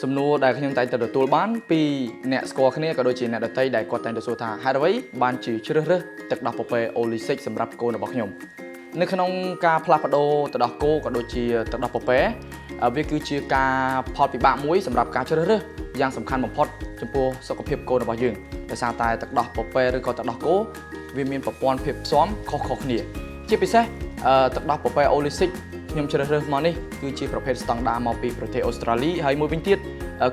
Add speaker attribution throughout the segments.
Speaker 1: សំណួរដែលខ្ញុំតែងតែទទួលបានពីអ្នកស្គាល់គ្នាក៏ដូចជាអ្នកដទៃដែលគាត់តែងតែសួរថាហេតុអ្វីបានជាជ្រើសរើសទឹកដោះពពែអូលីសិចសម្រាប់កូនរបស់ខ្ញុំនៅក្នុងការផ្លាស់ប្ដូរទឹកដោះគោក៏ដូចជាទឹកដោះពពែវាគឺជាការផលពិបាកមួយសម្រាប់ការជ្រើសរើសយ៉ាងសំខាន់បំផុតចំពោះសុខភាពកូនរបស់យើងដោយសារតែទឹកដោះពពែឬក៏ទឹកដោះគោវាមានប្រព័ន្ធភាពស៊ាំខុសៗគ្នាជាពិសេសទឹកដោះពពែអូលីសិចខ្ញុំជ្រើសរើសមកនេះគឺជាប្រភេទស្តង់ដារមកពីប្រទេសអូស្ត្រាលីហើយមួយវិញទៀត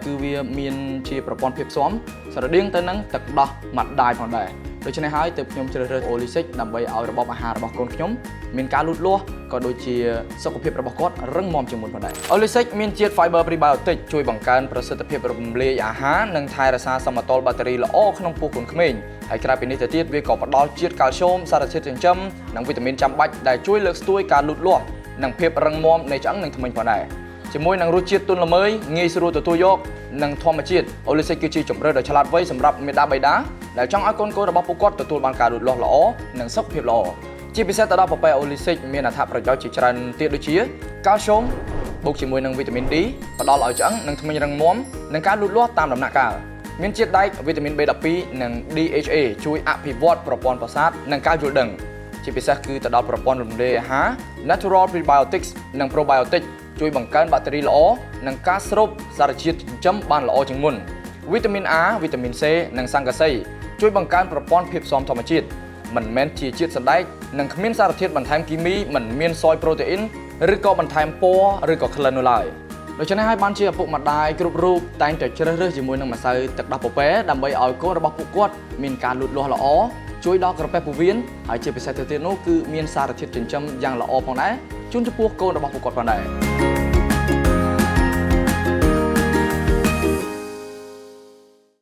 Speaker 1: គឺវាមានជាប្រព័ន្ធភាពស៊ាំស្រដៀងទៅនឹងទឹកដោះម៉ាត់ដាយផងដែរដូច្នេះហើយទើបខ្ញុំជ្រើសរើសអូលីសិចដើម្បីឲ្យរបបអាហាររបស់កូនខ្ញុំមានការលូតលាស់ក៏ដូចជាសុខភាពរបស់គាត់រឹងមាំជាងមុនផងដែរអូលីសិចមានជាតិ fiber prebiotic ជួយបង្កើនប្រសិទ្ធភាពរំលាយអាហារនិងថែរក្សាសមតុល្យបាក់តេរីល្អក្នុងពោះកូនក្មេងហើយក្រៅពីនេះទៅទៀតវាក៏ផ្ដល់ជាតិកាល់ស្យូមសារធាតុចិញ្ចឹមនិងវីតាមីនចាំបាច់ដែលជួយលើកស្ទួយការលូតលាស់និងភាពរឹងមាំនៃឆ្អឹងនិងធ្មេញផងដែរជាមួយនឹងរសជាតិទន់ល្មើយងាយស្រួលទទួលយកនិងធម្មជាតិអូលីសិចគឺជាជម្រើសដ៏ឆ្លាតវៃសម្រាប់មាតាបិតាដែលចង់ឲ្យកូនរបស់ពួកគាត់ទទួលបានការលូតលាស់ល្អនិងសុខភាពល្អជាពិសេសទៅដល់ពពែអូលីសិចមានអត្ថប្រយោជន៍ជាច្រើនទៀតដូចជាកាល់ស្យូមបូកជាមួយនឹងវីតាមីន D ផ្ដល់ឲ្យឆ្អឹងនិងធ្មេញរឹងមាំនិងការលូតលាស់តាមដំណាក់កាលមានជាតិដែកវីតាមីន B12 និង DHA ជួយអភិវឌ្ឍប្រព័ន្ធប្រសាទនិងការយល់ដឹងជាពិសេសគឺទៅដល់ប្រព័ន្ធរំលាយអាហារ Natural Prebiotics និង Probiotics ជួយបង្កើនបាក់តេរីល្អនិងការស្រូបសារជាតិចិញ្ចឹមបានល្អជាងមុនវីតាមីន A វីតាមីន C និងសង្កសីជួយបង្កើនប្រព័ន្ធភាពស៊ាំធម្មជាតិមិនមែនជាជាតិសណ្តែកនិងគ្មានសារធាតុបន្ថែមគីមីមិនមានសូយប្រូតេអ៊ីនឬក៏បន្ថែមពណ៌ឬក៏ក្លិននោះឡើយដូច្នេះហើយបានជាឪពុកម្ដាយគ្រប់រូបតែងតែជ្រើសរើសជាមួយនឹងម្សៅទឹកដោះពពែដើម្បីឲ្យកូនរបស់ពួកគាត់មានការលូតលាស់ល្អជួយដល់ក្រពះពោះវៀនហើយជាពិសេសទៅទៀតនោះគឺមានសារធាតុចិញ្ចឹមយ៉ាងល្អផងដែរជូនចំពោះកូនរបស់ពួកគាត់ផងដែរ